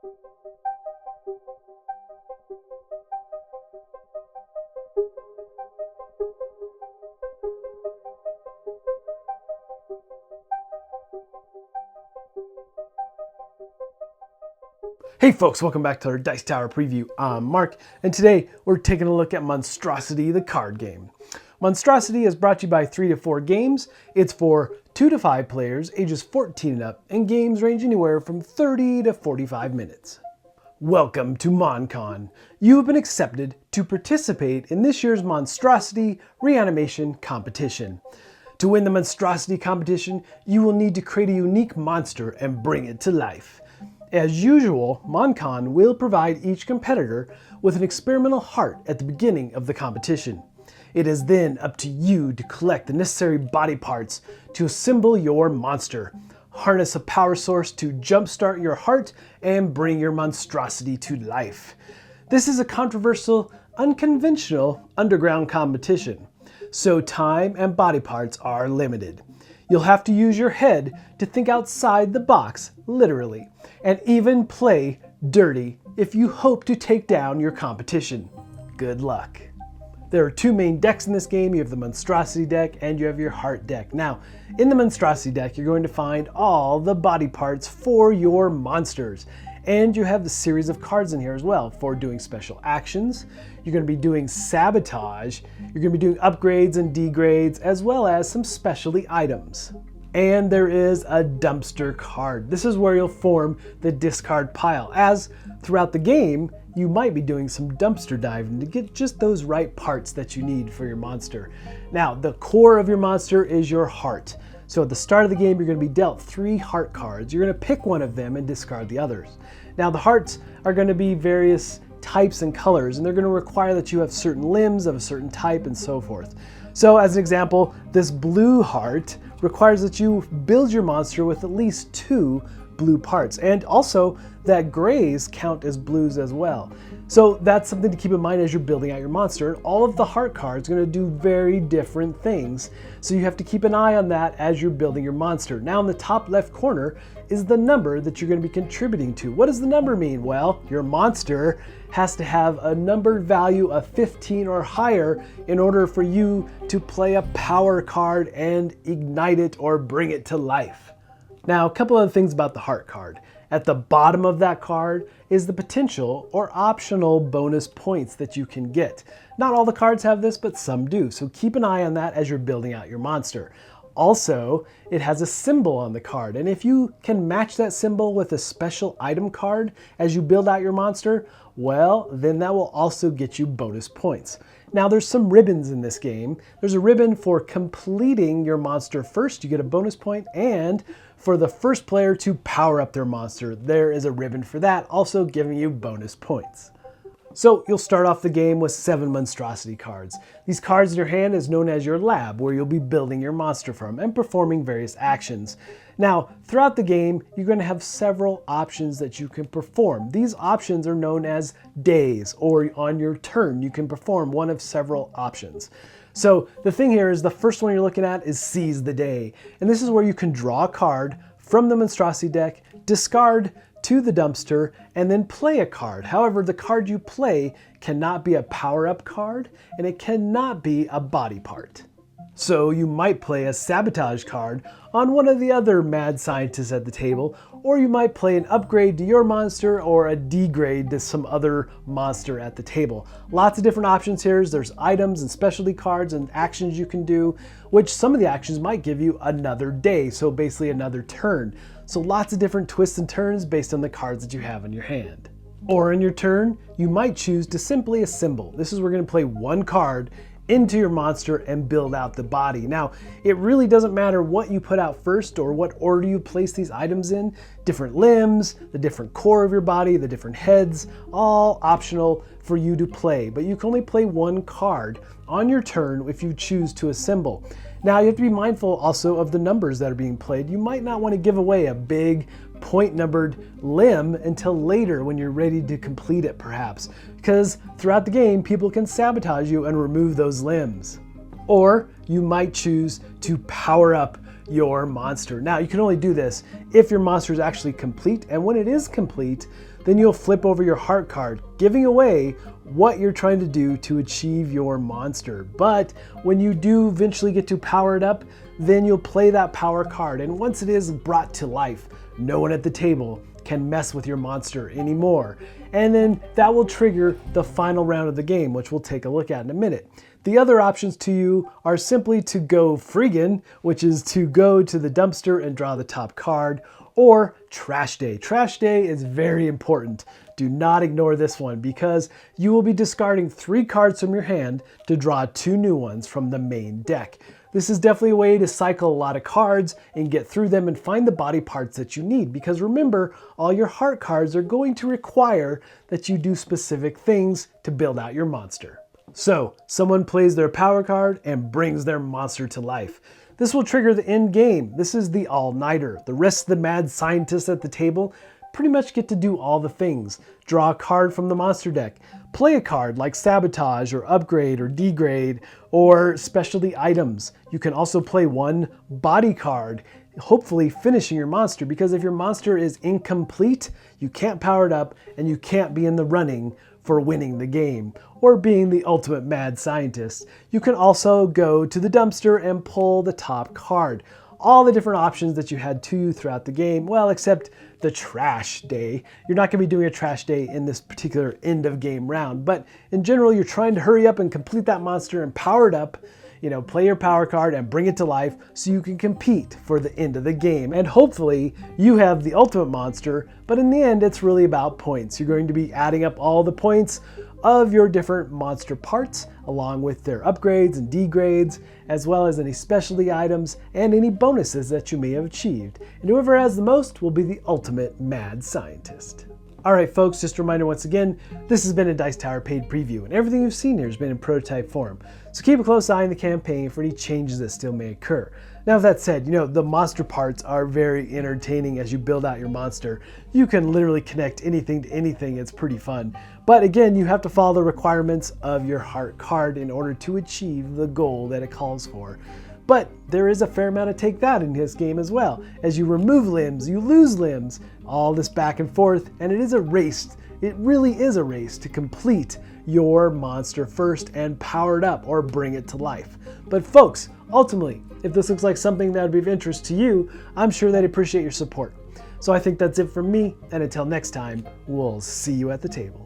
Hey folks, welcome back to our Dice Tower preview. I'm Mark, and today we're taking a look at Monstrosity, the card game. Monstrosity is brought to you by 3 to 4 Games. It's for 2 to 5 players, ages 14 and up, and games range anywhere from 30 to 45 minutes. Welcome to MONCON. You have been accepted to participate in this year's Monstrosity reanimation competition. To win the Monstrosity competition, you will need to create a unique monster and bring it to life. As usual, MONCON will provide each competitor with an experimental heart at the beginning of the competition. It is then up to you to collect the necessary body parts to assemble your monster, harness a power source to jumpstart your heart, and bring your monstrosity to life. This is a controversial, unconventional underground competition, so time and body parts are limited. You'll have to use your head to think outside the box, literally, and even play dirty if you hope to take down your competition. Good luck. There are 2 main decks in this game. You have the Monstrosity deck and you have your Heart deck. Now, in the Monstrosity deck, you're going to find all the body parts for your monsters. And you have the series of cards in here as well for doing special actions. You're going to be doing sabotage. You're going to be doing upgrades and degrades, as well as some specialty items. And there is a dumpster card. This is where you'll form the discard pile, as throughout the game, you might be doing some dumpster diving to get just those right parts that you need for your monster. Now, the core of your monster is your heart. So at the start of the game, you're going to be dealt 3 heart cards. You're going to pick one of them and discard the others. Now, the hearts are going to be various types and colors, and they're going to require that you have certain limbs of a certain type and so forth. So as an example, this blue heart requires that you build your monster with at least 2 blue parts, and also that grays count as blues as well. So that's something to keep in mind as you're building out your monster. And all of the heart cards are going to do very different things, so you have to keep an eye on that as you're building your monster. Now in the top left corner is the number that you're going to be contributing to. What does the number mean? Well, your monster has to have a numbered value of 15 or higher in order for you to play a power card and ignite it or bring it to life. Now, a couple other things about the heart card. At the bottom of that card is the potential or optional bonus points that you can get. Not all the cards have this, but some do, so keep an eye on that as you're building out your monster. Also, it has a symbol on the card, and if you can match that symbol with a special item card as you build out your monster, well, then that will also get you bonus points. Now, there's some ribbons in this game. There's a ribbon for completing your monster first, you get a bonus point, and for the first player to power up their monster, there is a ribbon for that, also giving you bonus points. So you'll start off the game with 7 Monstrosity cards. These cards in your hand is known as your lab, where you'll be building your monster from and performing various actions. Now, throughout the game, you're going to have several options that you can perform. These options are known as days, or on your turn, you can perform one of several options. So the thing here is the first one you're looking at is Seize the Day. And this is where you can draw a card from the Monstrosity deck, discard to the dumpster, and then play a card. However, the card you play cannot be a power-up card, and it cannot be a body part. So you might play a sabotage card on one of the other mad scientists at the table, or you might play an upgrade to your monster or a degrade to some other monster at the table. Lots of different options here. There's items and specialty cards and actions you can do, which some of the actions might give you another day, so basically another turn. So lots of different twists and turns based on the cards that you have in your hand. Or in your turn, you might choose to simply assemble. This is where we're going to play one card into your monster and build out the body. Now, it really doesn't matter what you put out first or what order you place these items in. Different limbs, the different core of your body, the different heads, all optional for you to play. But you can only play one card on your turn if you choose to assemble. Now, you have to be mindful also of the numbers that are being played. You might not want to give away a big point numbered limb until later when you're ready to complete it perhaps, because throughout the game people can sabotage you and remove those limbs. Or you might choose to power up your monster. Now, you can only do this if your monster is actually complete, and when it is complete, then you'll flip over your heart card, giving away what you're trying to do to achieve your monster. But when you do eventually get to power it up, then you'll play that power card, and once it is brought to life, no one at the table can mess with your monster anymore. And then that will trigger the final round of the game, which we'll take a look at in a minute. The other options to you are simply to go friggin', which is to go to the dumpster and draw the top card, or trash day. Trash day is very important. Do not ignore this one because you will be discarding 3 cards from your hand to draw 2 new ones from the main deck. This is definitely a way to cycle a lot of cards and get through them and find the body parts that you need, because remember, all your heart cards are going to require that you do specific things to build out your monster. So, someone plays their power card and brings their monster to life. This will trigger the end game. This is the all-nighter. The rest of the mad scientists at the table pretty much get to do all the things. Draw a card from the monster deck. Play a card like sabotage or upgrade or degrade or specialty items. You can also play 1 body card, hopefully finishing your monster, because if your monster is incomplete, you can't power it up and you can't be in the running for winning the game or being the ultimate mad scientist. You can also go to the dumpster and pull the top card. All the different options that you had to you throughout the game, well, except the trash day. You're not going to be doing a trash day in this particular end of game round, but in general, you're trying to hurry up and complete that monster and power it up, play your power card and bring it to life so you can compete for the end of the game. And hopefully you have the ultimate monster, but in the end, it's really about points. You're going to be adding up all the points of your different monster parts, along with their upgrades and degrades, as well as any specialty items and any bonuses that you may have achieved. And whoever has the most will be the ultimate mad scientist. Alright folks, just a reminder once again, this has been a Dice Tower paid preview, and everything you've seen here has been in prototype form. So keep a close eye on the campaign for any changes that still may occur. Now with that said, the monster parts are very entertaining as you build out your monster. You can literally connect anything to anything, it's pretty fun. But again, you have to follow the requirements of your heart card in order to achieve the goal that it calls for. But there is a fair amount of take that in this game as well. As you remove limbs, you lose limbs, all this back and forth, and it is a race. It really is a race to complete your monster first and power it up or bring it to life. But folks, ultimately, if this looks like something that would be of interest to you, I'm sure they'd appreciate your support. So I think that's it from me, and until next time, we'll see you at the table.